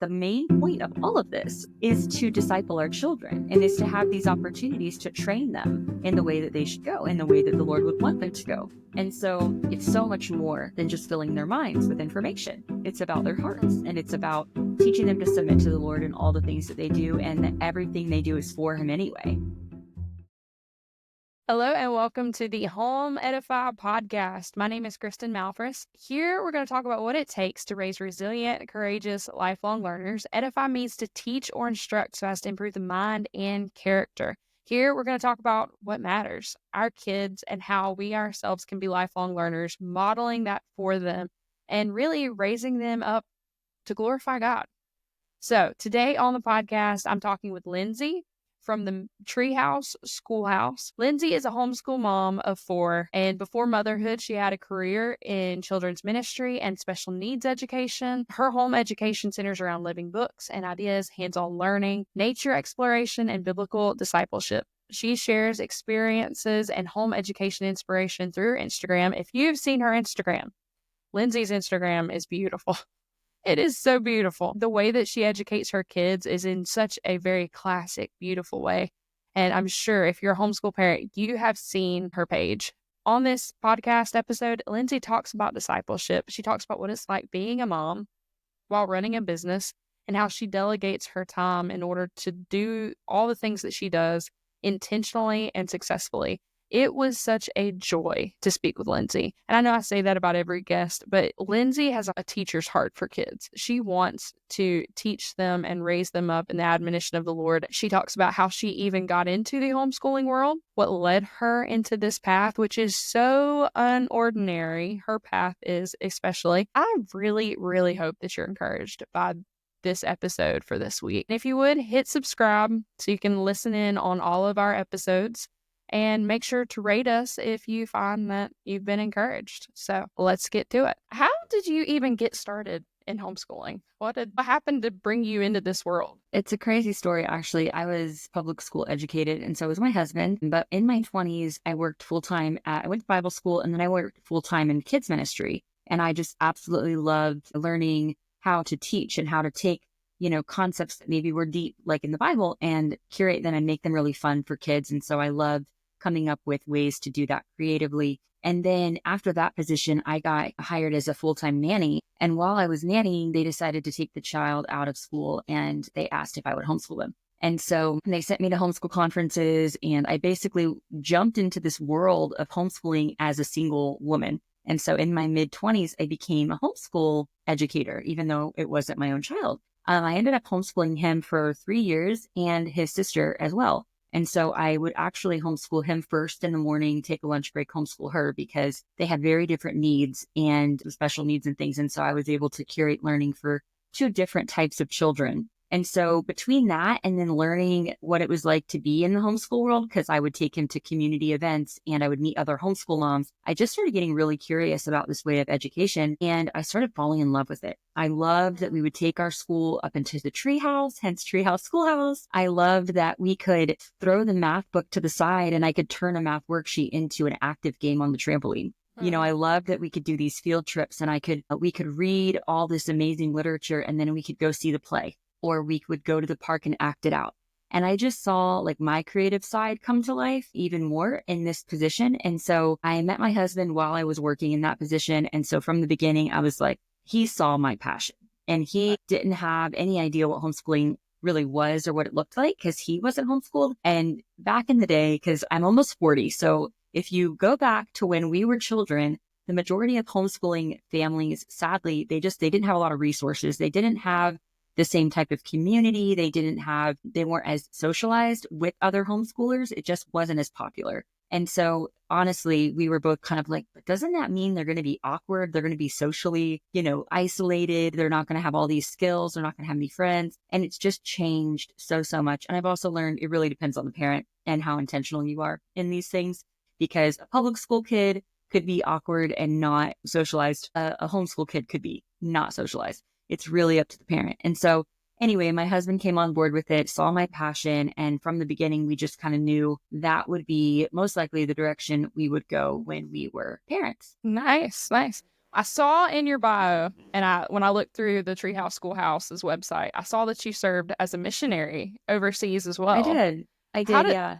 the main point of all of this is to disciple our children and is to have these opportunities to train them in the way that they should go, in the way that the Lord would want them to go. And so it's so much more than just filling their minds with information. It's about their hearts, and it's about teaching them to submit to the Lord in all the things that they do, and that everything they do is for Him anyway. Hello and welcome to the Home Edify podcast. My name is Kristen Malfris. Here we're going to talk about what it takes to raise resilient, courageous, lifelong learners. Edify means to teach or instruct so as to improve the mind and character. Here we're going to talk about what matters, our kids, and how we ourselves can be lifelong learners, modeling that for them and really raising them up to glorify God. So today on the podcast, I'm talking with Lyndsey from the Treehouse Schoolhouse. Lyndsey is a homeschool mom of 4, and before motherhood, she had a career in children's ministry and special needs education. Her home education centers around living books and ideas, hands-on learning, nature exploration, and biblical discipleship. She shares experiences and home education inspiration through her Instagram. If you've seen her Instagram, Lyndsey's Instagram is beautiful. It is so beautiful. The way that she educates her kids is in such a very classic, beautiful way. And I'm sure if you're a homeschool parent, you have seen her page. On this podcast episode, Lyndsey talks about discipleship. She talks about what it's like being a mom while running a business and how she delegates her time in order to do all the things that she does intentionally and successfully. It was such a joy to speak with Lyndsey. And I know I say that about every guest, but Lyndsey has a teacher's heart for kids. She wants to teach them and raise them up in the admonition of the Lord. She talks about how she even got into the homeschooling world, what led her into this path, which is so unordinary. Her path is especially. I really, really hope that you're encouraged by this episode for this week. And if you would, hit subscribe so you can listen in on all of our episodes. And make sure to rate us if you find that you've been encouraged. So let's get to it. How did you even get started in homeschooling? What happened to bring you into this world? It's a crazy story, actually. I was public school educated, and so was my husband. But in my 20s, I worked full-time I went to Bible school, and then I worked full-time in kids ministry. And I just absolutely loved learning how to teach and how to take concepts that maybe were deep, like in the Bible, and curate them and make them really fun for kids. And so I loved coming up with ways to do that creatively. And then after that position, I got hired as a full-time nanny. And while I was nannying, they decided to take the child out of school, and they asked if I would homeschool them. And so they sent me to homeschool conferences, and I basically jumped into this world of homeschooling as a single woman. And so in my mid-20s, I became a homeschool educator, even though it wasn't my own child. I ended up homeschooling him for 3 years, and his sister as well. And so I would actually homeschool him first in the morning, take a lunch break, homeschool her, because they had very different needs and special needs and things. And so I was able to curate learning for 2 different types of children. And so between that and then learning what it was like to be in the homeschool world, because I would take him to community events and I would meet other homeschool moms, I just started getting really curious about this way of education, and I started falling in love with it. I loved that we would take our school up into the treehouse, hence Treehouse Schoolhouse. I loved that we could throw the math book to the side and I could turn a math worksheet into an active game on the trampoline. I loved that we could do these field trips, and we could read all this amazing literature, and then we could go see the play, or we would go to the park and act it out. And I just saw like my creative side come to life even more in this position. And so I met my husband while I was working in that position. And so from the beginning, I was like, he saw my passion, and he didn't have any idea what homeschooling really was or what it looked like, because he wasn't homeschooled. And back in the day, because I'm almost 40. So if you go back to when we were children, the majority of homeschooling families, sadly, they didn't have a lot of resources. They didn't have the same type of community. They weren't as socialized with other homeschoolers. It just wasn't as popular. And so honestly, we were both kind of like, but doesn't that mean they're going to be awkward? They're going to be socially, isolated. They're not going to have all these skills. They're not going to have any friends. And it's just changed so much. And I've also learned it really depends on the parent and how intentional you are in these things, because a public school kid could be awkward and not socialized. A homeschool kid could be not socialized. It's really up to the parent. And so anyway, my husband came on board with it, saw my passion. And from the beginning, we just kind of knew that would be most likely the direction we would go when we were parents. Nice. I saw in your bio, and when I looked through the Treehouse Schoolhouse's website, I saw that you served as a missionary overseas as I well. did. I How did, did yeah.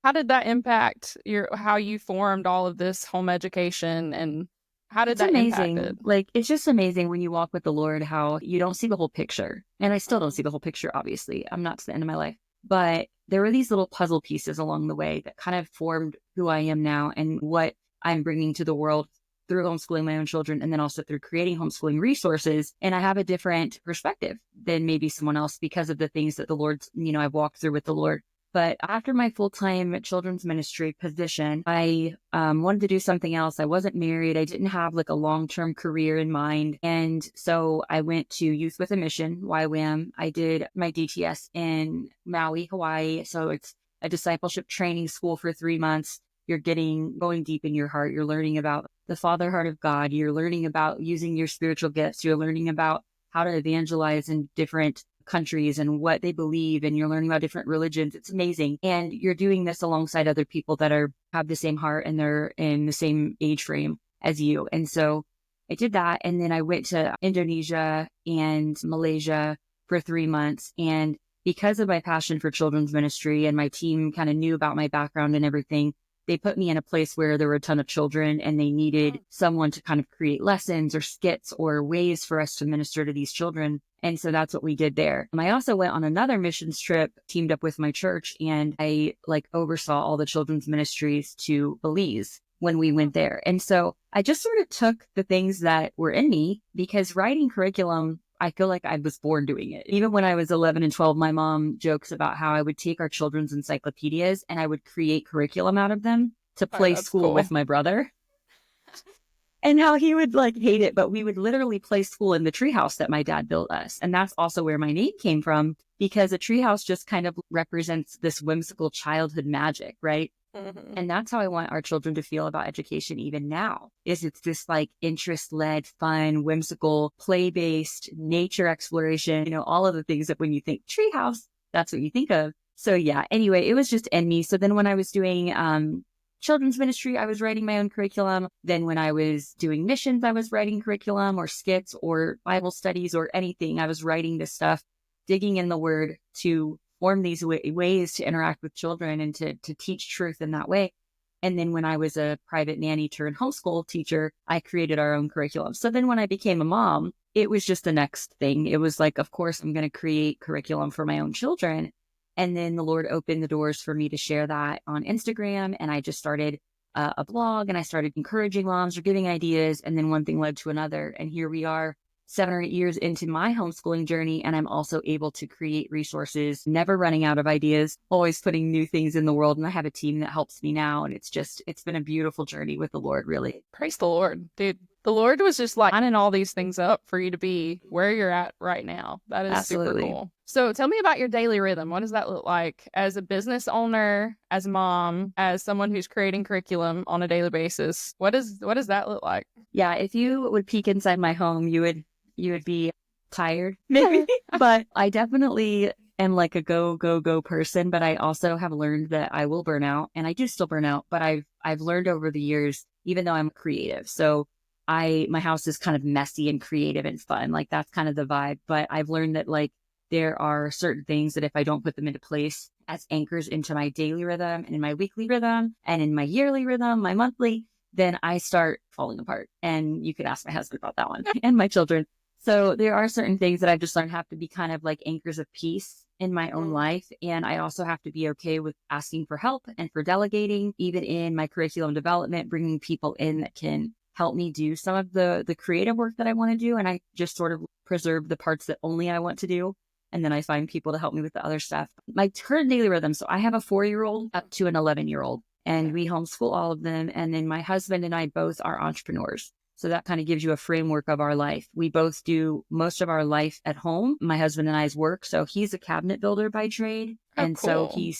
how did that impact how you formed all of this home education, and how did It's that impact it? amazing. Like, it's just amazing when you walk with the Lord, how you don't see the whole picture. And I still don't see the whole picture, obviously. I'm not to the end of my life. But there were these little puzzle pieces along the way that kind of formed who I am now and what I'm bringing to the world through homeschooling my own children and then also through creating homeschooling resources. And I have a different perspective than maybe someone else because of the things that the Lord's, I've walked through with the Lord. But after my full-time children's ministry position, I wanted to do something else. I wasn't married. I didn't have like a long-term career in mind. And so I went to Youth with a Mission, YWAM. I did my DTS in Maui, Hawaii. So it's a discipleship training school for 3 months. You're going deep in your heart. You're learning about the Father heart of God. You're learning about using your spiritual gifts. You're learning about how to evangelize in different countries and what they believe, and you're learning about different religions. It's amazing. And you're doing this alongside other people that have the same heart and they're in the same age frame as you. And so I did that. And then I went to Indonesia and Malaysia for 3 months. And because of my passion for children's ministry and my team kind of knew about my background and everything, they put me in a place where there were a ton of children and they needed someone to kind of create lessons or skits or ways for us to minister to these children. And so that's what we did there. I also went on another missions trip, teamed up with my church, and I oversaw all the children's ministries to Belize when we went there. And so I just sort of took the things that were in me because writing curriculum, I feel like I was born doing it. Even when I was 11 and 12, my mom jokes about how I would take our children's encyclopedias and I would create curriculum out of them to play That's school cool. with my brother. And how he would hate it, but we would literally play school in the treehouse that my dad built us. And that's also where my name came from, because a treehouse just kind of represents this whimsical childhood magic, right? Mm-hmm. And that's how I want our children to feel about education even now, is it's this interest-led, fun, whimsical, play-based nature exploration, all of the things that when you think treehouse, that's what you think of. So yeah, anyway, it was just in me. So then when I was doing children's ministry, I was writing my own curriculum. Then when I was doing missions, I was writing curriculum or skits or Bible studies or anything. I was writing this stuff, digging in the word to form these ways to interact with children and to teach truth in that way. And then when I was a private nanny turned homeschool teacher, I created our own curriculum. So then when I became a mom, it was just the next thing. It was of course, I'm going to create curriculum for my own children. And then the Lord opened the doors for me to share that on Instagram. And I just started a blog and I started encouraging moms or giving ideas. And then one thing led to another. And here we are 7 or 8 years into my homeschooling journey. And I'm also able to create resources, never running out of ideas, always putting new things in the world. And I have a team that helps me now. And it's been a beautiful journey with the Lord, really. Praise the Lord, dude. The Lord was just lining all these things up for you to be where you're at right now. That is Absolutely. Super cool. So tell me about your daily rhythm. What does that look like as a business owner, as a mom, as someone who's creating curriculum on a daily basis? What does that look like? Yeah, if you would peek inside my home, you would be tired, maybe. But I definitely am a go person. But I also have learned that I will burn out, and I do still burn out. But I've learned over the years, even though I'm creative, so my house is kind of messy and creative and fun. That's kind of the vibe. But I've learned that there are certain things that if I don't put them into place as anchors into my daily rhythm and in my weekly rhythm and in my yearly rhythm, my monthly, then I start falling apart. And you could ask my husband about that one and my children. So there are certain things that I've just learned have to be kind of anchors of peace in my own life. And I also have to be okay with asking for help and for delegating, even in my curriculum development, bringing people in that can help me do some of the creative work that I want to do. And I just sort of preserve the parts that only I want to do. And then I find people to help me with the other stuff. My current daily rhythm. So I have a 4-year-old up to an 11-year-old, and we homeschool all of them. And then my husband and I both are entrepreneurs. So that kind of gives you a framework of our life. We both do most of our life at home, my husband and I's work. So he's a cabinet builder by trade. And cool. So he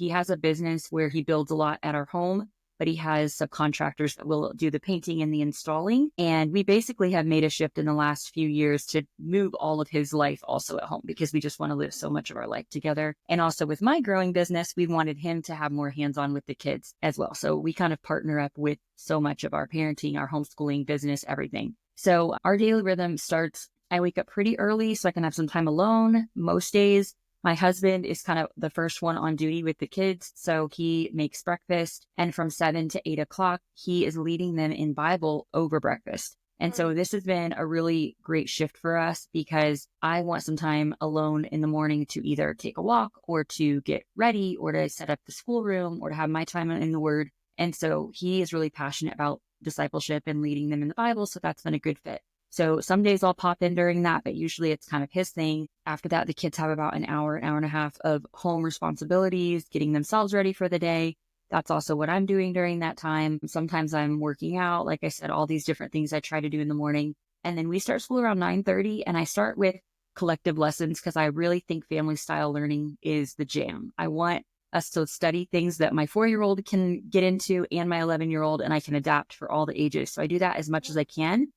has a business where he builds a lot at our home. but he has subcontractors that will do the painting and the installing. And we basically have made a shift in the last few years to move all of his life also at home, because we just want to live so much of our life together. And also with my growing business, we wanted him to have more hands-on with the kids as well. So we kind of partner up with so much of our parenting, our homeschooling business, everything. So our daily rhythm starts, I wake up pretty early so I can have some time alone most days. My husband is kind of the first one on duty with the kids, so he makes breakfast. And from 7 to 8 o'clock, he is leading them in Bible over breakfast. And so this has been a really great shift for us, because I want some time alone in the morning to either take a walk or to get ready or to set up the schoolroom or to have my time in the Word. And so he is really passionate about discipleship and leading them in the Bible. So that's been a good fit. So some days I'll pop in during that, but usually it's kind of his thing. After that, the kids have about an hour and a half of home responsibilities, getting themselves ready for the day. That's also what I'm doing during that time. Sometimes I'm working out. Like I said, all these different things I try to do in the morning. And then we start school around 9:30, and I start with collective lessons because I really think family style learning is the jam. I want us to study things that my 4-year-old can get into and my 11-year-old, and I can adapt for all the ages. So I do that as much as I can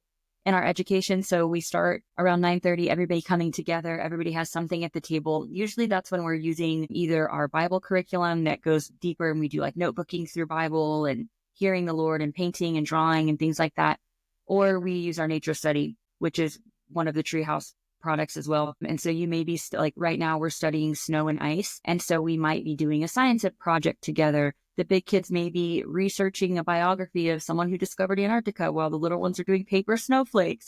in our education. So we start around 9:30, everybody coming together. Everybody has something at the table. Usually that's when we're using either our Bible curriculum that goes deeper, and we do like notebooking through Bible and hearing the Lord and painting and drawing and things like that. Or we use our nature study, which is one of the Treehouse products as well. And so you may be like right now we're studying snow and ice. And so we might be doing a science project together. The big kids may be researching a biography of someone who discovered Antarctica, while the little ones are doing paper snowflakes,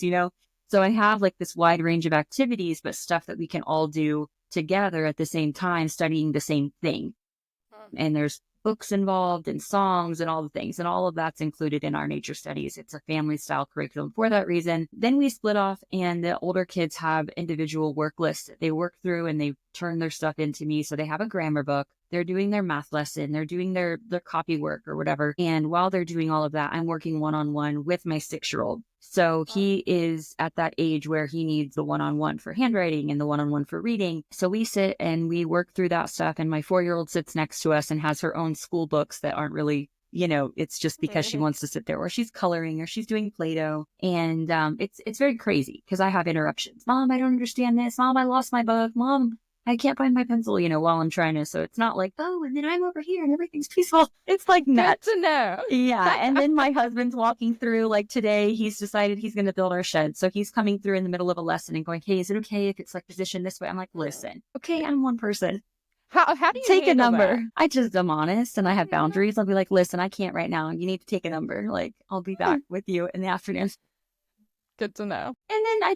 So I have like this wide range of activities, but stuff that we can all do together at the same time, studying the same thing. And there's books involved and songs and all the things. And all of that's included in our nature studies. It's a family style curriculum for that reason. Then we split off, and the older kids have individual work lists that they work through, and they turn their stuff into me. So they have a grammar book. They're doing their math lesson. They're doing their copy work or whatever. And while they're doing all of that, I'm working one-on-one with my 6-year-old. So he is at that age where he needs the one-on-one for handwriting and the one-on-one for reading. So we sit and we work through that stuff. And my 4-year-old sits next to us and has her own school books that aren't really, it's just because she wants to sit there, or she's coloring, or she's doing Play-Doh. And it's very crazy because I have interruptions. Mom, I don't understand this. Mom, I lost my book. Mom, I can't find my pencil, while I'm trying to. So it's not like, oh, and then I'm over here and everything's peaceful. It's like nuts. Good to know. Yeah. And then my husband's walking through, like today, he's decided he's going to build our shed. So he's coming through in the middle of a lesson and going, hey, is it okay if it's like positioned this way? I'm like, listen, okay, I'm one person. How do you take a number? That? I just am honest, and I have boundaries. I'll be like, listen, I can't right now. You need to take a number. Like, I'll be back with you in the afternoon. Good to know. And then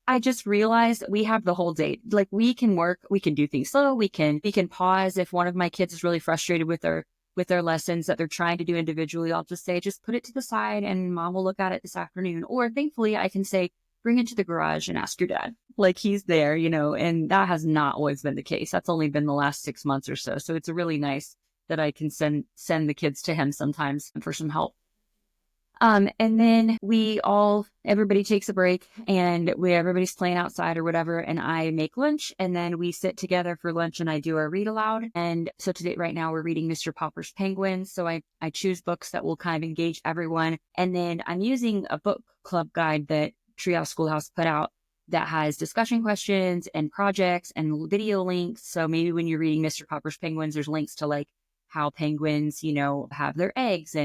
I just realized we have the whole day. Like we can work, we can do things slow. We can pause. If one of my kids is really frustrated with their lessons that they're trying to do individually, I'll just say, just put it to the side and mom will look at it this afternoon. Or thankfully I can say, bring it to the garage and ask your dad. Like he's there, and that has not always been the case. That's only been the last 6 months or so. So it's really nice that I can send the kids to him sometimes for some help. And then everybody takes a break, and everybody's playing outside or whatever. And I make lunch, and then we sit together for lunch and I do our read aloud. And so today, right now, we're reading Mr. Popper's Penguins. So I choose books that will kind of engage everyone. And then I'm using a book club guide that Treehouse Schoolhouse put out that has discussion questions and projects and video links. So maybe when you're reading Mr. Popper's Penguins, there's links to like how penguins, have their eggs,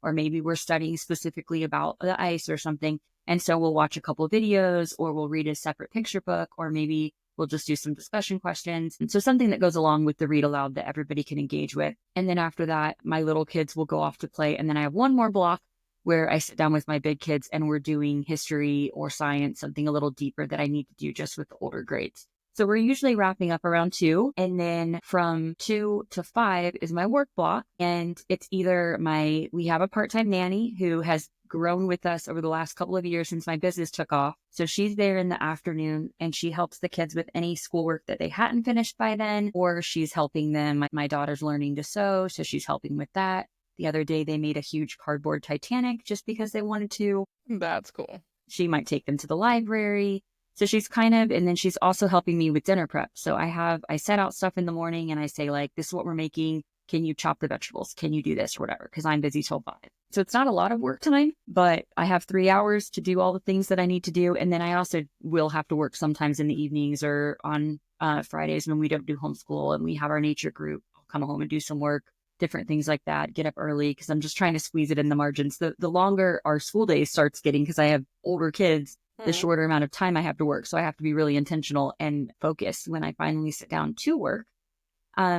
or maybe we're studying specifically about the ice or something. And so we'll watch a couple of videos, or we'll read a separate picture book, or maybe we'll just do some discussion questions. And so something that goes along with the read aloud that everybody can engage with. And then after that, my little kids will go off to play. And then I have one more block where I sit down with my big kids and we're doing history or science, something a little deeper that I need to do just with the older grades. So we're usually wrapping up around 2. And then from 2 to 5 is my work block. And it's either we have a part-time nanny who has grown with us over the last couple of years since my business took off. So she's there in the afternoon and she helps the kids with any schoolwork that they hadn't finished by then, or she's helping them. My daughter's learning to sew, so she's helping with that. The other day they made a huge cardboard Titanic just because they wanted to. That's cool. She might take them to the library. So she's and then she's also helping me with dinner prep. So I set out stuff in the morning and I say like, this is what we're making. can you chop the vegetables? Can you do this or whatever? Because I'm busy till 5. So it's not a lot of work time, but I have 3 hours to do all the things that I need to do. And then I also will have to work sometimes in the evenings or on Fridays when we don't do homeschool and we have our nature group. I'll come home and do some work, different things like that, get up early because I'm just trying to squeeze it in the margins. The longer our school day starts getting, because I have older kids, the shorter amount of time I have to work. So I have to be really intentional and focused when I finally sit down to work.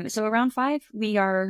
So around 5,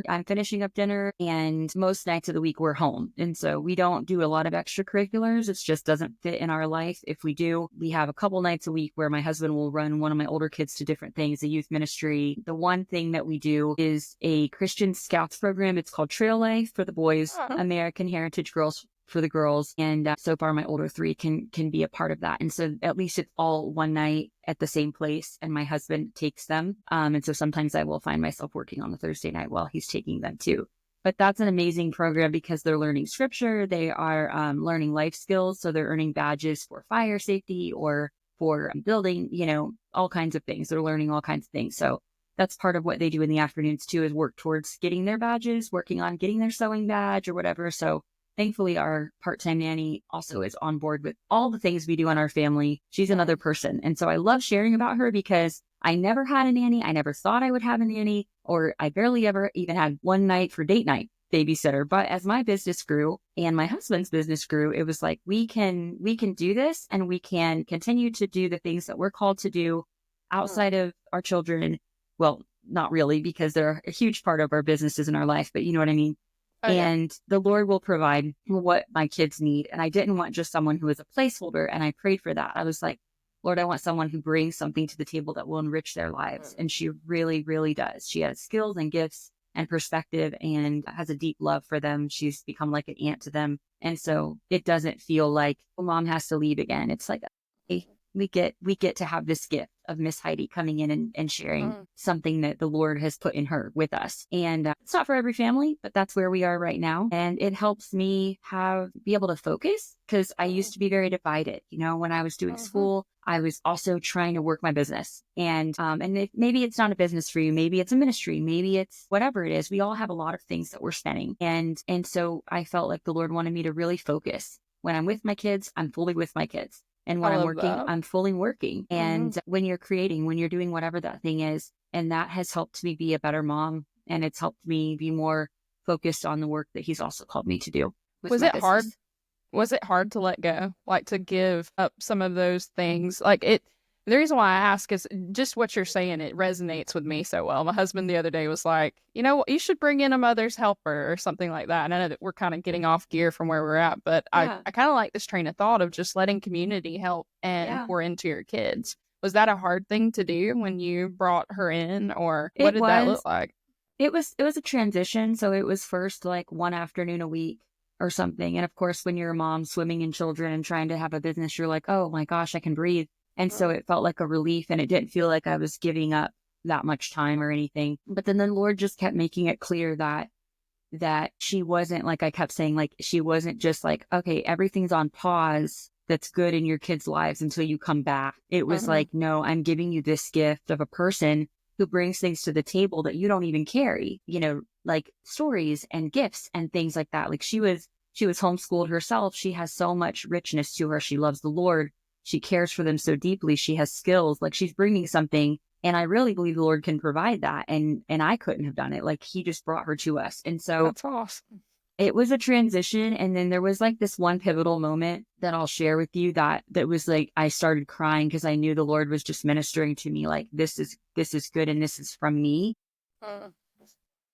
I'm finishing up dinner, and most nights of the week we're home. And so we don't do a lot of extracurriculars. It just doesn't fit in our life. If we do, we have a couple nights a week where my husband will run one of my older kids to different things, a youth ministry. The one thing that we do is a Christian Scouts program. It's called Trail Life for the boys, American Heritage Girls for the girls. And so far, my older 3 can be a part of that. And so at least it's all one night at the same place, and my husband takes them. And so sometimes I will find myself working on the Thursday night while he's taking them too. But that's an amazing program because they're learning scripture. They are learning life skills. So they're earning badges for fire safety or for building, all kinds of things. They're learning all kinds of things. So that's part of what they do in the afternoons too, is work towards getting their badges, working on getting their sewing badge or whatever. So thankfully, our part-time nanny also is on board with all the things we do in our family. She's another person. And so I love sharing about her because I never had a nanny. I never thought I would have a nanny, or I barely ever even had one night for date night babysitter. But as my business grew and my husband's business grew, it was like, we can do this, and we can continue to do the things that we're called to do outside of our children. Well, not really, because they're a huge part of our businesses in our life, but you know what I mean? And the Lord will provide what my kids need. And I didn't want just someone who was a placeholder. And I prayed for that. I was like, Lord, I want someone who brings something to the table that will enrich their lives. And she really, really does. She has skills and gifts and perspective and has a deep love for them. She's become like an aunt to them. And so it doesn't feel like, oh, mom has to leave again. It's like, hey, we get to have this gift of Miss Heidi coming in and sharing something that the Lord has put in her with us. And it's not for every family, but that's where we are right now. And it helps me be able to focus, because I used to be very divided. When I was doing school, I was also trying to work my business. And maybe it's not a business for you. Maybe it's a ministry. Maybe it's whatever it is. We all have a lot of things that we're spending. And so I felt like the Lord wanted me to really focus. When I'm with my kids, I'm fully with my kids. And when I'm working, I'm fully working. And when you're creating, when you're doing whatever that thing is, and that has helped me be a better mom. And it's helped me be more focused on the work that he's also called me to do. Was it hard? Was it hard to let go, like to give up some of those things? The reason why I ask is just what you're saying. It resonates with me so well. My husband the other day was like, you should bring in a mother's helper or something like that. And I know that we're kind of getting off gear from where we're at, but I kind of like this train of thought of just letting community help and pour into your kids. Was that a hard thing to do when you brought her in, or what did that look like? It was a transition. So it was first like one afternoon a week or something. And of course, when you're a mom swimming in children and trying to have a business, you're like, oh my gosh, I can breathe. And so it felt like a relief, and it didn't feel like I was giving up that much time or anything. But then the Lord just kept making it clear that she wasn't, like I kept saying, like she wasn't just like, okay, everything's on pause that's good in your kids' lives until you come back. It was like, no, I'm giving you this gift of a person who brings things to the table that you don't even carry, like stories and gifts and things like that. Like she was homeschooled herself. She has so much richness to her. She loves the Lord. She cares for them so deeply. She has skills. Like she's bringing something. And I really believe the Lord can provide that. And I couldn't have done it. Like he just brought her to us. And so that's awesome. It was a transition. And then there was like this one pivotal moment that I'll share with you that was like, I started crying because I knew the Lord was just ministering to me. Like, this is good. And this is from me.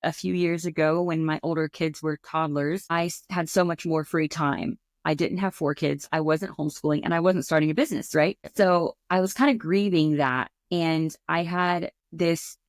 A few years ago, when my older kids were toddlers, I had so much more free time. I didn't have 4 kids. I wasn't homeschooling, and I wasn't starting a business, right? So I was kind of grieving that. And I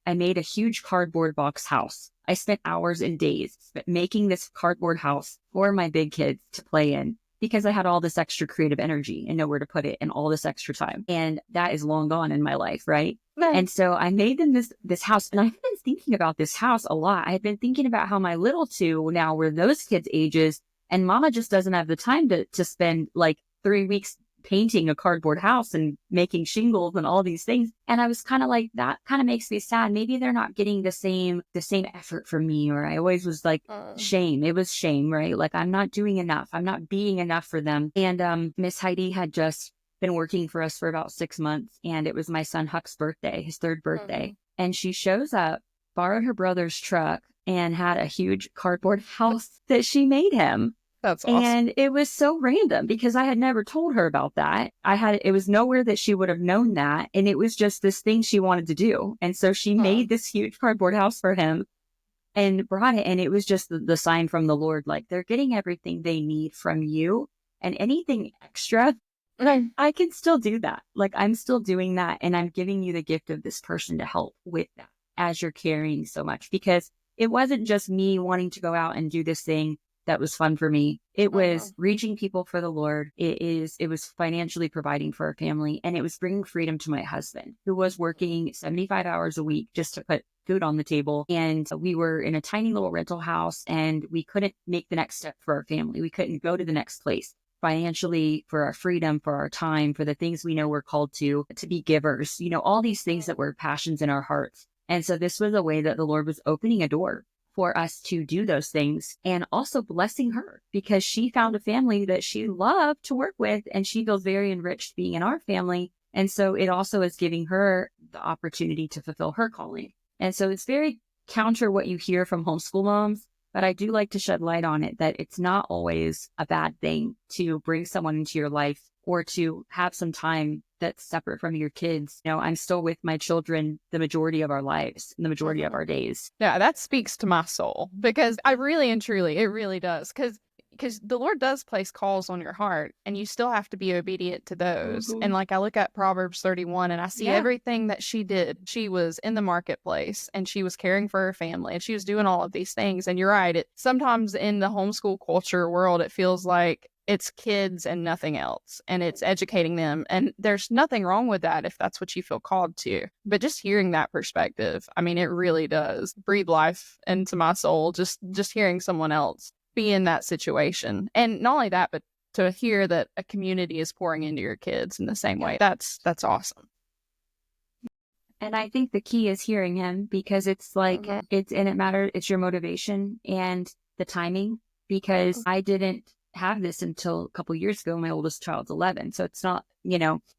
made a huge cardboard box house. I spent hours and days making this cardboard house for my big kids to play in, because I had all this extra creative energy and nowhere to put it and all this extra time. And that is long gone in my life, right? And so I made them this house, and I've been thinking about this house a lot. I've been thinking about how my little 2 now were those kids' ages, and mama just doesn't have the time to spend like 3 weeks painting a cardboard house and making shingles and all these things. And I was kind of like, that kind of makes me sad. Maybe they're not getting the same effort from me. Or I always was like, shame. It was shame, right? Like, I'm not doing enough. I'm not being enough for them. And Miss Heidi had just been working for us for about 6 months. And it was my son Huck's birthday, his third birthday. And she shows up, borrowed her brother's truck, and had a huge cardboard house that she made him. That's awesome. And it was so random because I had never told her about that. It was nowhere that she would have known that. And it was just this thing she wanted to do. And so she made this huge cardboard house for him and brought it. And it was just the sign from the Lord, like, they're getting everything they need from you, and anything extra, I can still do that. Like, I'm still doing that. And I'm giving you the gift of this person to help with that as you're carrying so much, because it wasn't just me wanting to go out and do this thing that was fun for me. It was reaching people for the Lord. It was financially providing for our family, and it was bringing freedom to my husband, who was working 75 hours a week just to put food on the table. And we were in a tiny little rental house, and we couldn't make the next step for our family. We couldn't go to the next place financially, for our freedom, for our time, for the things we know we're called to be givers, all these things that were passions in our hearts. And so this was a way that the Lord was opening a door for us to do those things, and also blessing her because she found a family that she loved to work with, and she feels very enriched being in our family. And so it also is giving her the opportunity to fulfill her calling. And so it's very counter what you hear from homeschool moms, but I do like to shed light on it, that it's not always a bad thing to bring someone into your life or to have some time that's separate from your kids. I'm still with my children the majority of our lives, the majority of our days. Yeah, that speaks to my soul, because I really and truly, it really does. Because the Lord does place calls on your heart, and you still have to be obedient to those. And like, I look at Proverbs 31 and I see everything that she did. She was in the marketplace, and she was caring for her family, and she was doing all of these things. And you're right. Sometimes in the homeschool culture world, it feels like it's kids and nothing else, and it's educating them. And there's nothing wrong with that if that's what you feel called to. But just hearing that perspective, I mean, it really does breathe life into my soul, just hearing someone else be in that situation. And not only that, but to hear that a community is pouring into your kids in the same way. That's awesome. And I think the key is hearing him, because it's like, it matters. It's your motivation and the timing, because I didn't have this until a couple years ago. My oldest child's 11. So it's not,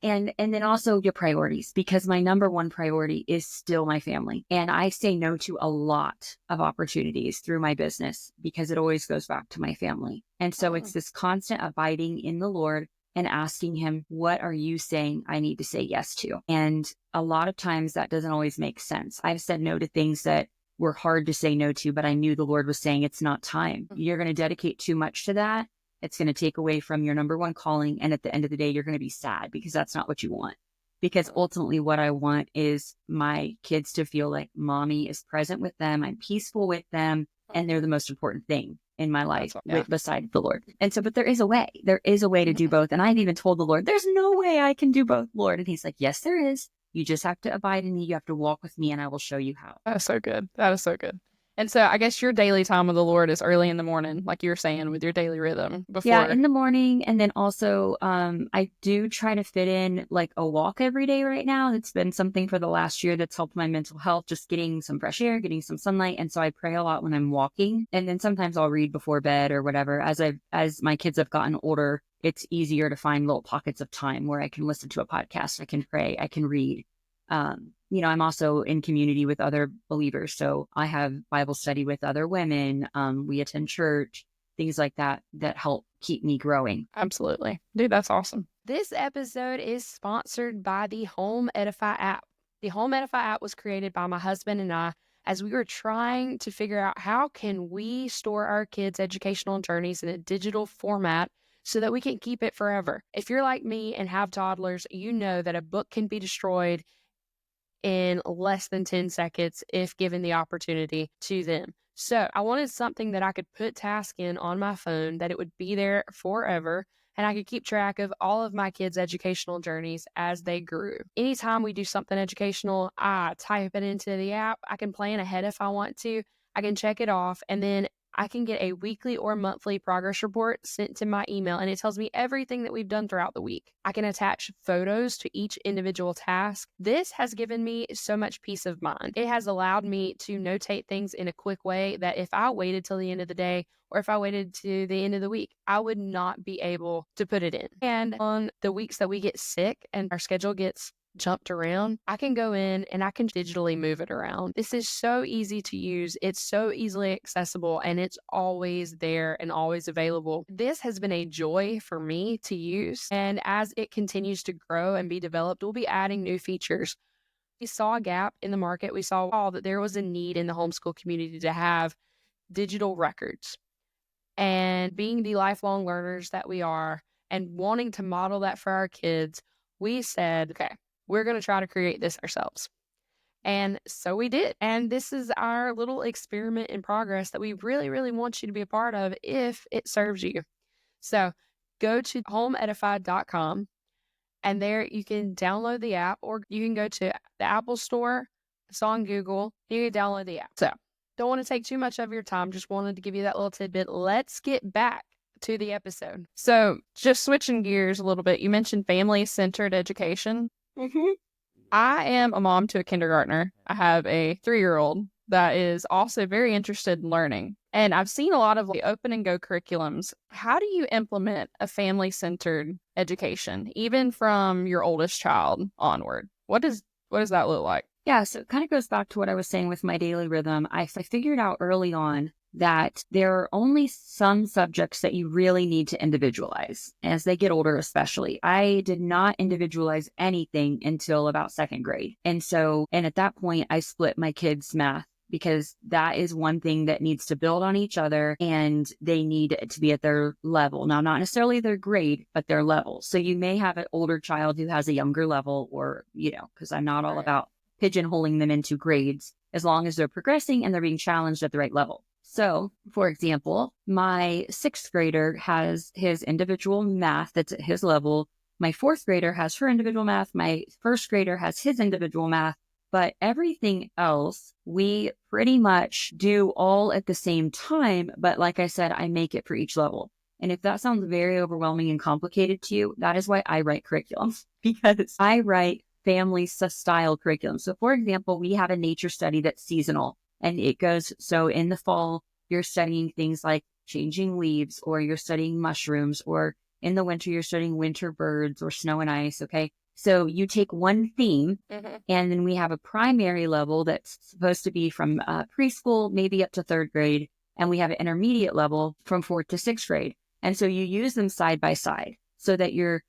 and then also your priorities, because my number one priority is still my family. And I say no to a lot of opportunities through my business because it always goes back to my family. And so it's this constant abiding in the Lord and asking him, what are you saying I need to say yes to? And a lot of times that doesn't always make sense. I've said no to things that were hard to say no to, but I knew the Lord was saying, it's not time. You're going to dedicate too much to that. It's going to take away from your number one calling. And at the end of the day, you're going to be sad because that's not what you want. Because ultimately what I want is my kids to feel like mommy is present with them. I'm peaceful with them. And they're the most important thing in my life beside the Lord. And so, but there is a way. There is a way to do both. And I've even told the Lord, there's no way I can do both, Lord. And he's like, yes, there is. You just have to abide in me. You have to walk with me, and I will show you how. That is so good. That is so good. And so I guess your daily time with the Lord is early in the morning, like you were saying, with your daily rhythm before. Yeah, in the morning. And then also, I do try to fit in like a walk every day right now. It's been something for the last year that's helped my mental health, just getting some fresh air, getting some sunlight. And so I pray a lot when I'm walking. And then sometimes I'll read before bed or whatever. As my kids have gotten older, it's easier to find little pockets of time where I can listen to a podcast, I can pray, I can read. I'm also in community with other believers. So I have Bible study with other women. We attend church, things like that help keep me growing. Absolutely. Dude, that's awesome. This episode is sponsored by the Home Edify app. The Home Edify app was created by my husband and I as we were trying to figure out how can we store our kids' educational journeys in a digital format so that we can keep it forever. If you're like me and have toddlers, you know that a book can be destroyed in less than 10 seconds if given the opportunity to them. So I wanted something that I could put tasks in on my phone, that it would be there forever, and I could keep track of all of my kids' educational journeys as they grew. Anytime we do something educational, I type it into the app. I can plan ahead if I want to. I can check it off, and then I can get a weekly or monthly progress report sent to my email, and it tells me everything that we've done throughout the week. I can attach photos to each individual task. This has given me so much peace of mind. It has allowed me to notate things in a quick way that if I waited till the end of the day, or if I waited to the end of the week, I would not be able to put it in. And on the weeks that we get sick and our schedule gets jumped around, I can go in and I can digitally move it around. This is so easy to use. It's so easily accessible, and it's always there and always available. This has been a joy for me to use. And as it continues to grow and be developed, we'll be adding new features. We saw a gap in the market. We saw that there was a need in the homeschool community to have digital records. And being the lifelong learners that we are and wanting to model that for our kids, we said, okay, we're going to try to create this ourselves. And so we did. And this is our little experiment in progress that we really, really want you to be a part of if it serves you. So go to homeedify.com, and there you can download the app, or you can go to the Apple Store. It's on Google. You can download the app. So don't want to take too much of your time. Just wanted to give you that little tidbit. Let's get back to the episode. So just switching gears a little bit, you mentioned family-centered education. Mm-hmm. I am a mom to a kindergartner. I have a 3-year-old that is also very interested in learning. And I've seen a lot of the open and go curriculums. How do you implement a family-centered education, even from your oldest child onward? What does that look like? Yeah, so it kind of goes back to what I was saying with my daily rhythm. I figured out early on that there are only some subjects that you really need to individualize as they get older, especially. I did not individualize anything until about 2nd grade. And at that point, I split my kids' math, because that is one thing that needs to build on each other, and they need to be at their level. Now, not necessarily their grade, but their level. So you may have an older child who has a younger level, or, because I'm not all about pigeonholing them into grades, as long as they're progressing and they're being challenged at the right level. So, for example, my 6th grader has his individual math that's at his level. My 4th grader has her individual math. My 1st grader has his individual math. But everything else, we pretty much do all at the same time. But like I said, I make it for each level. And if that sounds very overwhelming and complicated to you, that is why I write curriculums, because I write family style curriculum. So for example, we have a nature study that's seasonal, and it goes, so in the fall, you're studying things like changing leaves, or you're studying mushrooms, or in the winter, you're studying winter birds or snow and ice. Okay. So you take one theme, and then we have a primary level that's supposed to be from preschool, maybe up to 3rd grade. And we have an intermediate level from 4th to 6th grade. And so you use them side by side so that you're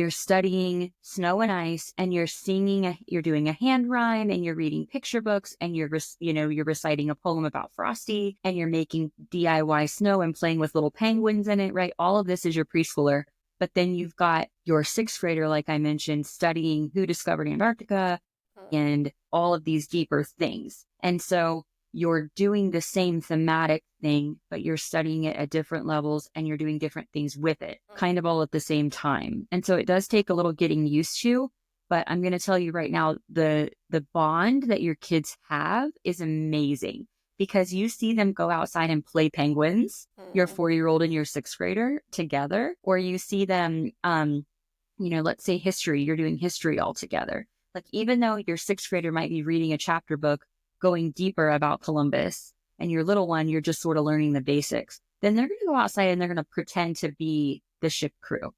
studying snow and ice, and you're singing, you're doing a hand rhyme, and you're reading picture books, and you're reciting a poem about Frosty, and you're making DIY snow and playing with little penguins in it, right? All of this is your preschooler. But then you've got your 6th grader, like I mentioned, studying who discovered Antarctica and all of these deeper things. And so you're doing the same thematic thing, but you're studying it at different levels, and you're doing different things with it, kind of all at the same time. And so it does take a little getting used to, but I'm going to tell you right now, the bond that your kids have is amazing, because you see them go outside and play penguins, your 4-year-old and your 6th grader together, or you see them, let's say history, you're doing history all together. Like, even though your 6th grader might be reading a chapter book going deeper about Columbus, and your little one, you're just sort of learning the basics, then they're going to go outside and they're going to pretend to be the ship crew.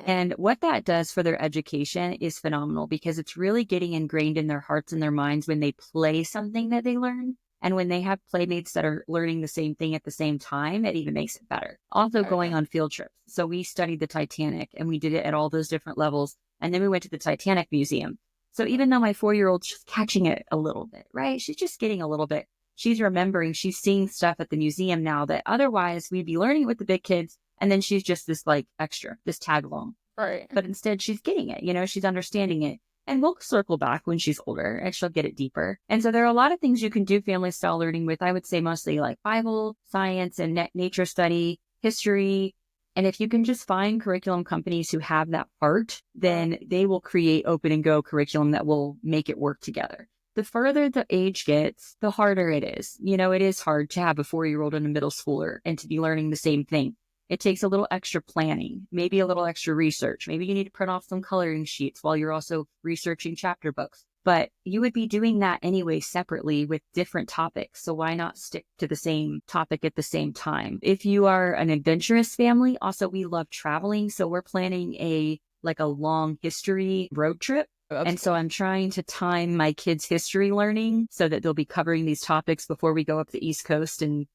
And what that does for their education is phenomenal, because it's really getting ingrained in their hearts and their minds when they play something that they learn. And when they have playmates that are learning the same thing at the same time, it even makes it better. Also going on field trips. So we studied the Titanic, and we did it at all those different levels. And then we went to the Titanic Museum. So even though my 4-year-old's just catching it a little bit, right? She's just getting a little bit. She's remembering, she's seeing stuff at the museum now that otherwise we'd be learning it with the big kids. And then she's just this like extra, this tag along. Right. But instead she's getting it, she's understanding it. And we'll circle back when she's older and she'll get it deeper. And so there are a lot of things you can do family style learning with. I would say mostly like Bible, science, and nature study, history. And if you can just find curriculum companies who have that part, then they will create open and go curriculum that will make it work together. the further the age gets, the harder it is. It is hard to have a 4-year-old and a middle schooler and to be learning the same thing. It takes a little extra planning, maybe a little extra research. Maybe you need to print off some coloring sheets while you're also researching chapter books. But you would be doing that anyway separately with different topics. So why not stick to the same topic at the same time? If you are an adventurous family, also we love traveling. So we're planning a long history road trip. And so I'm trying to time my kids' history learning so that they'll be covering these topics before we go up the East Coast and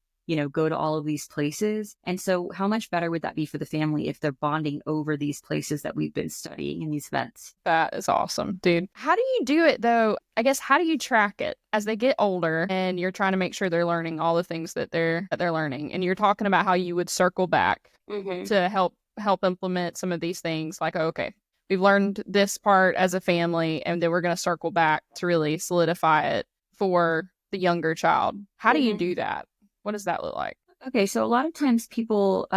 go to all of these places. And so how much better would that be for the family if they're bonding over these places that we've been studying in these events? That is awesome, dude. How do you do it though? I guess, how do you track it as they get older and you're trying to make sure they're learning all the things that they're learning? And you're talking about how you would circle back to help implement some of these things, like, okay, we've learned this part as a family, and then we're going to circle back to really solidify it for the younger child. How do you do that? What does that look like? Okay, so a lot of times people,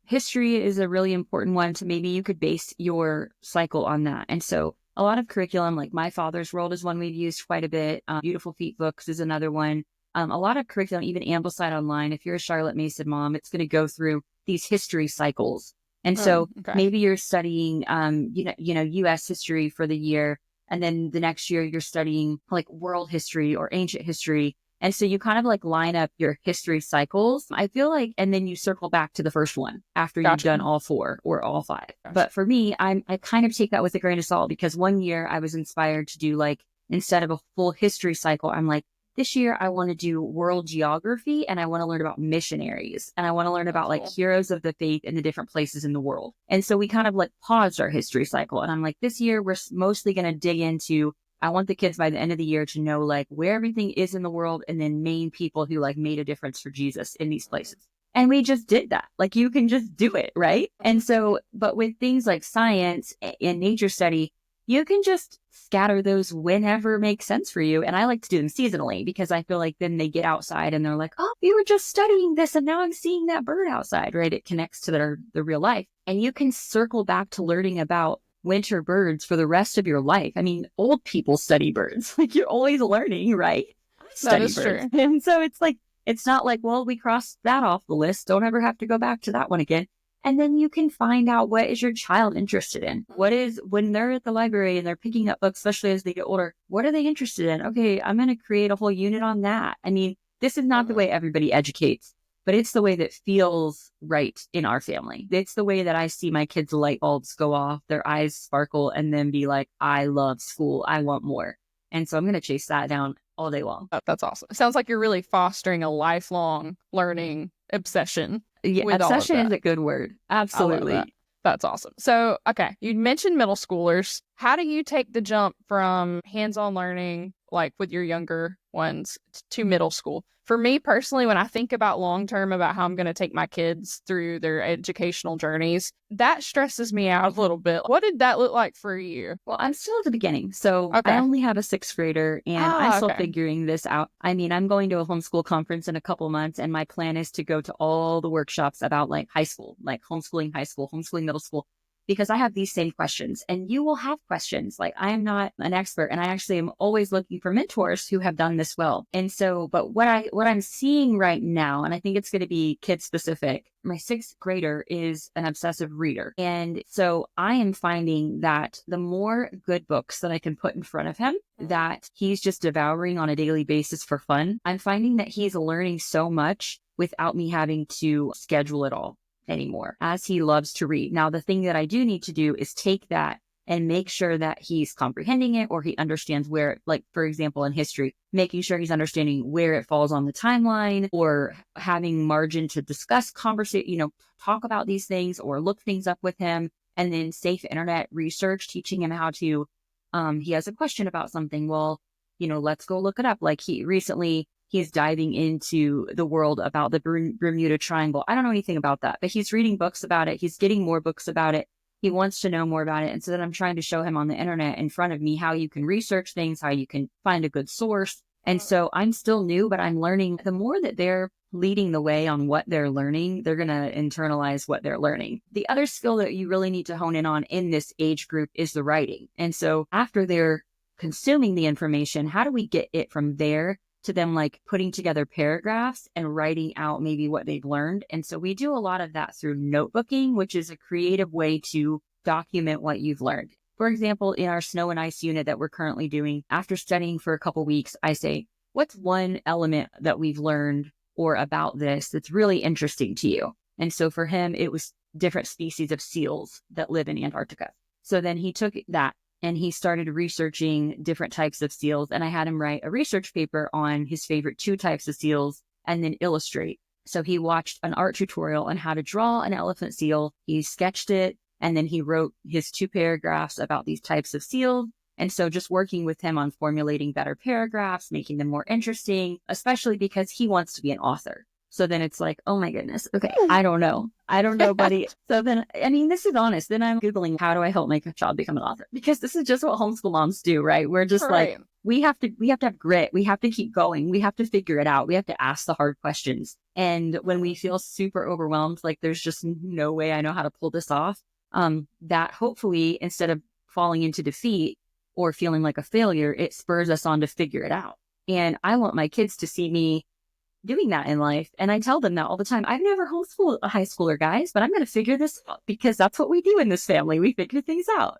history is a really important one. So maybe you could base your cycle on that. And so a lot of curriculum, like My Father's World is one we've used quite a bit. Beautiful Feet books is another one. A lot of curriculum, even Ambleside Online, if you're a Charlotte Mason mom, it's going to go through these history cycles. And so maybe you're studying, U.S. history for the year. And then the next year you're studying like world history or ancient history. And so you kind of like line up your history cycles, I feel like, and then you circle back to the first one after you've done all 4 or all 5. But for me, I kind of take that with a grain of salt, because one year I was inspired to do, like, instead of a full history cycle, I'm like, this year I want to do world geography, and I want to learn about missionaries, and I want to learn about like heroes of the faith in the different places in the world. And so we kind of like paused our history cycle. And I'm like, this year we're mostly going to dig into, I want the kids by the end of the year to know like where everything is in the world, and then main people who like made a difference for Jesus in these places. And we just did that. Like, you can just do it, right? And so, but with things like science and nature study, you can just scatter those whenever makes sense for you. And I like to do them seasonally, because I feel like then they get outside and they're like, oh, we were just studying this and now I'm seeing that bird outside, right? It connects to their real life. And you can circle back to learning about winter birds for the rest of your life. I mean, old people study birds. Like, you're always learning, right? I study birds. True. And so it's like, it's not like, well, we crossed that off the list, don't ever have to go back to that one again. And then you can find out, what is your child interested in? What is, when they're at the library and they're picking up books, especially as they get older, what are they interested in? Okay, I'm going to create a whole unit on that. I mean, this is not the way everybody educates, but it's the way that feels right in our family. It's the way that I see my kids' light bulbs go off, their eyes sparkle, and then be like, I love school, I want more. And so I'm going to chase that down all day long. That's awesome. It sounds like you're really fostering a lifelong learning obsession. Yeah, obsession is a good word. Absolutely. That's awesome. So, okay, you mentioned middle schoolers. How do you take the jump from hands-on learning, like with your younger ones, to middle school? For me personally, when I think about long-term, about how I'm going to take my kids through their educational journeys, that stresses me out a little bit. What did that look like for you? Well, I'm still at the beginning. So I only have a 6th grader, and I'm still figuring this out. I mean, I'm going to a homeschool conference in a couple months, and my plan is to go to all the workshops about like high school, like homeschooling high school, homeschooling middle school, because I have these same questions, and you will have questions. Like, I am not an expert, and I actually am always looking for mentors who have done this well. And so, but what I'm seeing right now, and I think it's going to be kid specific, my 6th grader is an obsessive reader. And so I am finding that the more good books that I can put in front of him, that he's just devouring on a daily basis for fun, I'm finding that he's learning so much without me having to schedule it all anymore, as he loves to read. Now, the thing that I do need to do is take that and make sure that he's comprehending it, or he understands where, like, for example, in history, making sure he's understanding where it falls on the timeline, or having margin to discuss, talk about these things or look things up with him. And then safe internet research, teaching him how to, he has a question about something. Well, let's go look it up. Like, he's diving into the world about the Bermuda Triangle. I don't know anything about that, but he's reading books about it. He's getting more books about it. He wants to know more about it. And so then I'm trying to show him on the internet in front of me how you can research things, how you can find a good source. And so I'm still new, but I'm learning. The more that they're leading the way on what they're learning, they're going to internalize what they're learning. The other skill that you really need to hone in on in this age group is the writing. And so after they're consuming the information, how do we get it from there to them like putting together paragraphs and writing out maybe what they've learned? And so we do a lot of that through notebooking, which is a creative way to document what you've learned. For example, in our snow and ice unit that we're currently doing, after studying for a couple weeks, I say, what's one element that we've learned or about this that's really interesting to you? And so for him, it was different species of seals that live in Antarctica. So then he took that and he started researching different types of seals. And I had him write a research paper on his favorite 2 types of seals and then illustrate. So he watched an art tutorial on how to draw an elephant seal. He sketched it, and then he wrote his 2 paragraphs about these types of seals. And so just working with him on formulating better paragraphs, making them more interesting, especially because he wants to be an author. So then it's like, oh my goodness. Okay. I don't know, buddy. So then, I mean, this is honest. Then I'm Googling, how do I help my child become an author? Because this is just what homeschool moms do, right? We're just like, we have to have grit. We have to keep going. We have to figure it out. We have to ask the hard questions. And when we feel super overwhelmed, like there's just no way I know how to pull this off, that hopefully instead of falling into defeat or feeling like a failure, it spurs us on to figure it out. And I want my kids to see me doing that in life. And I tell them that all the time. I've never homeschooled a high schooler, guys, but I'm going to figure this out because that's what we do in this family. We figure things out.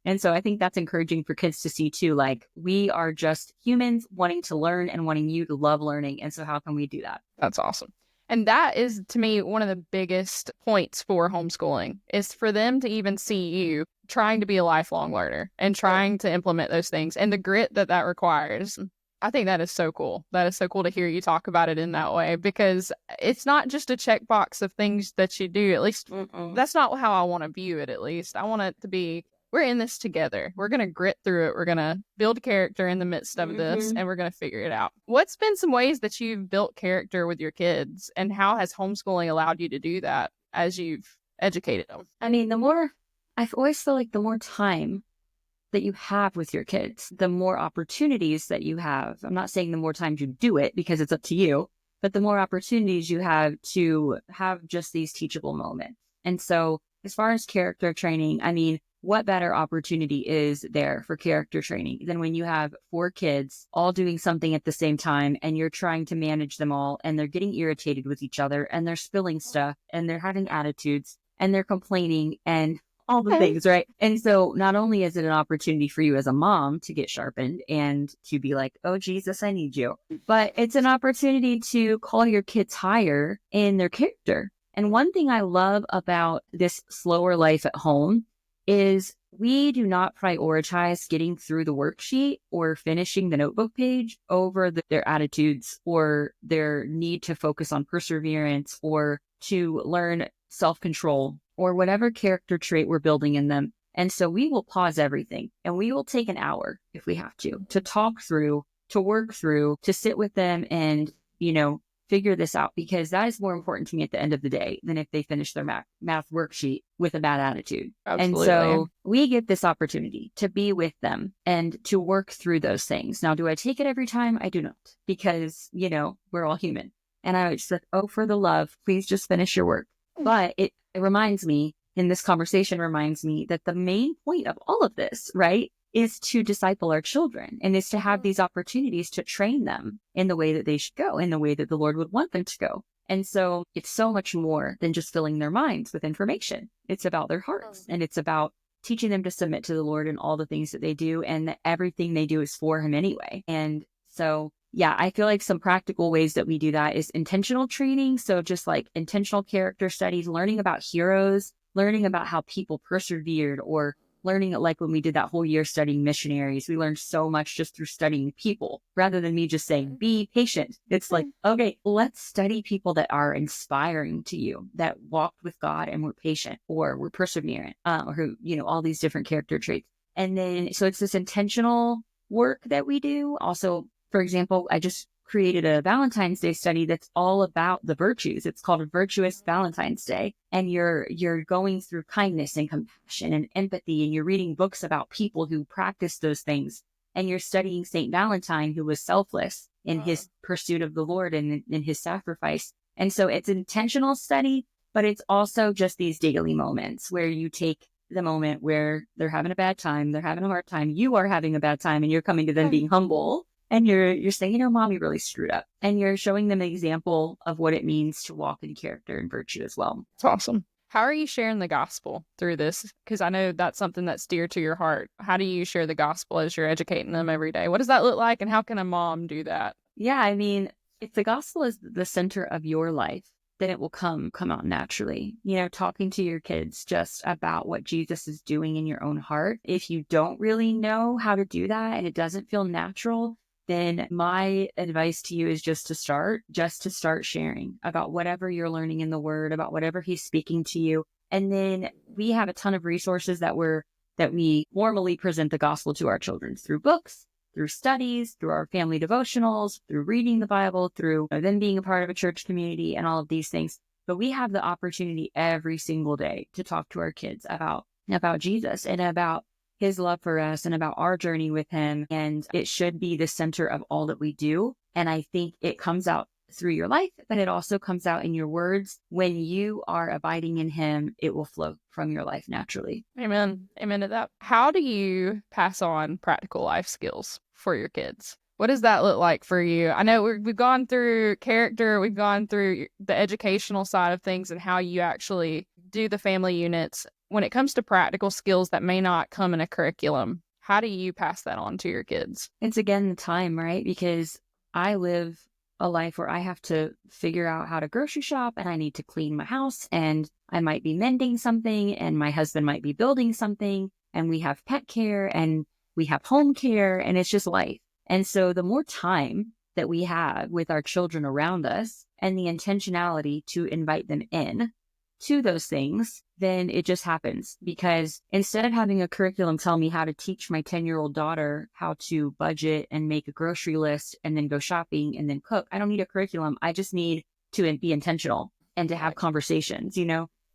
And so I think that's encouraging for kids to see too, like we are just humans wanting to learn and wanting you to love learning. And so how can we do that? That's awesome. And that is, to me, one of the biggest points for homeschooling is for them to even see you trying to be a lifelong learner and trying to implement those things and the grit that requires. I think that is so cool. That is so cool to hear you talk about it in that way, because it's not just a checkbox of things that you do. At least that's not how I want to view it. At least I want it to be, we're in this together. We're going to grit through it. We're going to build character in the midst of this, and we're going to figure it out. What's been some ways that you've built character with your kids, and how has homeschooling allowed you to do that as you've educated them? I mean, I've always felt like the more time that you have with your kids, the more opportunities that you have. I'm not saying the more times you do it because it's up to you, but the more opportunities you have to have just these teachable moments. And so as far as character training, I mean, what better opportunity is there for character training than when you have 4 kids all doing something at the same time and you're trying to manage them all and they're getting irritated with each other and they're spilling stuff and they're having attitudes and they're complaining and all the things, right? And so not only is it an opportunity for you as a mom to get sharpened and to be like, oh, Jesus, I need you, but it's an opportunity to call your kids higher in their character. And one thing I love about this slower life at home is we do not prioritize getting through the worksheet or finishing the notebook page over their attitudes or their need to focus on perseverance or to learn self-control or whatever character trait we're building in them. And so we will pause everything and we will take an hour if we have to talk through, to work through, to sit with them and, figure this out, because that is more important to me at the end of the day than if they finish their math worksheet with a bad attitude. Absolutely. And so we get this opportunity to be with them and to work through those things. Now, do I take it every time? I do not, because, we're all human. And I just said, oh, for the love, please just finish your work. But it reminds me, in this conversation reminds me that the main point of all of this, right, is to disciple our children and is to have these opportunities to train them in the way that they should go, in the way that the Lord would want them to go. And so it's so much more than just filling their minds with information. It's about their hearts, and it's about teaching them to submit to the Lord in all the things that they do, and that everything they do is for Him anyway. And so, yeah, I feel like some practical ways that we do that is intentional training. So just like intentional character studies, learning about heroes, learning about how people persevered, or learning, like when we did that whole year studying missionaries, we learned so much just through studying people rather than me just saying, be patient. It's like, okay, let's study people that are inspiring to you, that walked with God and were patient or were perseverant, or who, all these different character traits. And then, so it's this intentional work that we do. Also, for example, I just created a Valentine's Day study that's all about the virtues. It's called a Virtuous Valentine's Day. And you're going through kindness and compassion and empathy, and you're reading books about people who practice those things. And you're studying Saint Valentine, who was selfless in his pursuit of the Lord and in his sacrifice. And so it's an intentional study, but it's also just these daily moments where you take the moment where they're having a bad time, they're having a hard time, you are having a bad time, and you're coming to them being humble. And you're saying, Mommy really screwed up. And you're showing them an example of what it means to walk in character and virtue as well. It's awesome. How are you sharing the gospel through this? Because I know that's something that's dear to your heart. How do you share the gospel as you're educating them every day? What does that look like? And how can a mom do that? Yeah, I mean, if the gospel is the center of your life, then it will come out naturally. Talking to your kids just about what Jesus is doing in your own heart. If you don't really know how to do that and it doesn't feel natural, then my advice to you is just to start sharing about whatever you're learning in the Word, about whatever He's speaking to you. And then we have a ton of resources that we formally present the gospel to our children through books, through studies, through our family devotionals, through reading the Bible, through them being a part of a church community and all of these things. But we have the opportunity every single day to talk to our kids about Jesus and about His love for us and about our journey with Him. And it should be the center of all that we do. And I think it comes out through your life, but it also comes out in your words. When you are abiding in Him, it will flow from your life naturally. Amen. Amen to that. How do you pass on practical life skills for your kids? What does that look like for you? I know we've gone through character, we've gone through the educational side of things and how you actually do the family units. When it comes to practical skills that may not come in a curriculum, how do you pass that on to your kids? It's again the time, right? Because I live a life where I have to figure out how to grocery shop and I need to clean my house and I might be mending something and my husband might be building something and we have pet care and we have home care and it's just life. And so the more time that we have with our children around us and the intentionality to invite them in to those things, then it just happens. Because instead of having a curriculum tell me how to teach my 10-year-old daughter how to budget and make a grocery list and then go shopping and then cook, I don't need a curriculum. I just need to be intentional and to have conversations,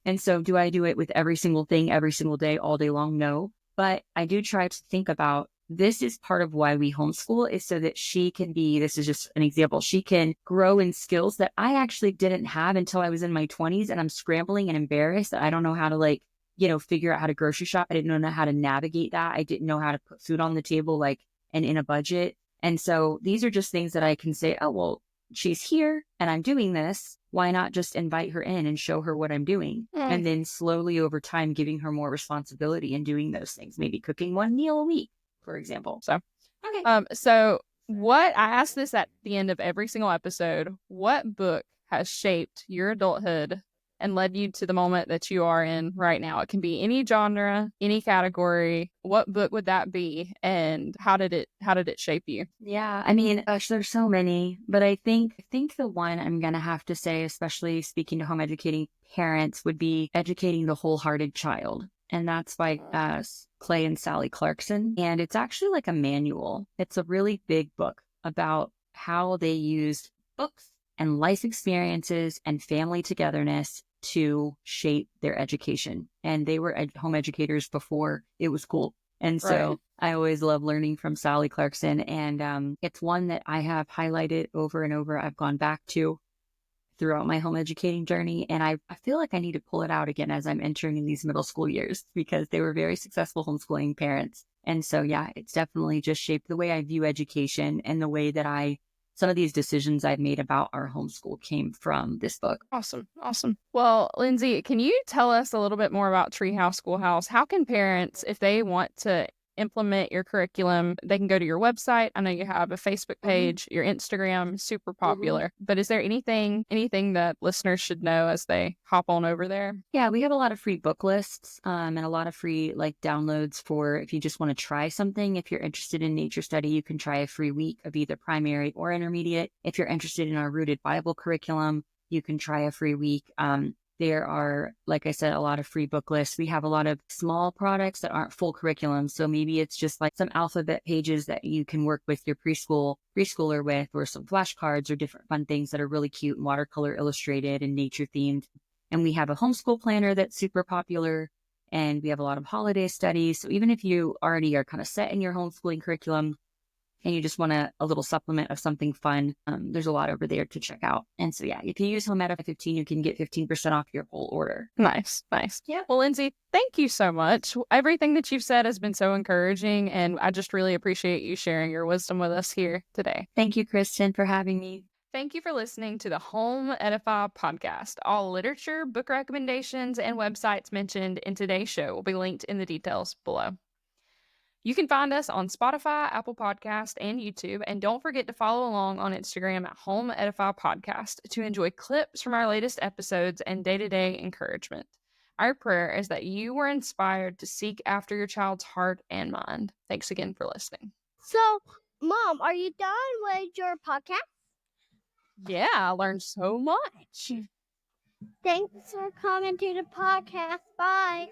And so do I do it with every single thing, every single day, all day long? No. But I do try to think about this is part of why we homeschool is so that she can be, this is just an example, she can grow in skills that I actually didn't have until I was in my 20s and I'm scrambling and embarrassed that I don't know how to figure out how to grocery shop. I didn't know how to navigate that. I didn't know how to put food on the table and in a budget. And so these are just things that I can say, oh, well, she's here and I'm doing this. Why not just invite her in and show her what I'm doing? And then slowly over time, giving her more responsibility in doing those things, maybe cooking one meal a week, for example. So, okay. So I ask this at the end of every single episode, what book has shaped your adulthood and led you to the moment that you are in right now? It can be any genre, any category. What book would that be? And how did it shape you? Yeah, I mean, gosh, there's so many, but I think the one I'm going to have to say, especially speaking to home educating parents, would be Educating the Wholehearted Child. And that's by Clay and Sally Clarkson. And it's actually like a manual. It's a really big book about how they used books and life experiences and family togetherness to shape their education. And they were home educators before it was cool. And so I always love learning from Sally Clarkson. And it's one that I have highlighted over and over. I've gone back to throughout my home educating journey. And I feel like I need to pull it out again as I'm entering in these middle school years because they were very successful homeschooling parents. And so, yeah, it's definitely just shaped the way I view education and the way that some of these decisions I've made about our homeschool came from this book. Awesome. Awesome. Well, Lyndsey, can you tell us a little bit more about Treehouse Schoolhouse? How can parents, if they want to implement your curriculum, they can go to your website. I know you have a Facebook page, your Instagram, super popular, but is there anything that listeners should know as they hop on over there? Yeah, we have a lot of free book lists and a lot of free downloads for if you just want to try something. If you're interested in nature study, you can try a free week of either primary or intermediate. If you're interested in our rooted Bible curriculum, you can try a free week. There are, like I said, a lot of free book lists. We have a lot of small products that aren't full curriculum. So maybe it's just like some alphabet pages that you can work with your preschooler with, or some flashcards or different fun things that are really cute and watercolor illustrated and nature themed. And we have a homeschool planner that's super popular. And we have a lot of holiday studies. So even if you already are kind of set in your homeschooling curriculum, and you just want a little supplement of something fun, there's a lot over there to check out. And so, yeah, if you use Home Edify 15, you can get 15% off your whole order. Nice. Yeah. Well, Lyndsey, thank you so much. Everything that you've said has been so encouraging, and I just really appreciate you sharing your wisdom with us here today. Thank you, Kristen, for having me. Thank you for listening to the Home Edify podcast. All literature, book recommendations, and websites mentioned in today's show will be linked in the details below. You can find us on Spotify, Apple Podcast, and YouTube, and don't forget to follow along on Instagram at Home Edify Podcast to enjoy clips from our latest episodes and day-to-day encouragement. Our prayer is that you were inspired to seek after your child's heart and mind. Thanks again for listening. So, Mom, are you done with your podcast? Yeah, I learned so much. Thanks for coming to the podcast. Bye.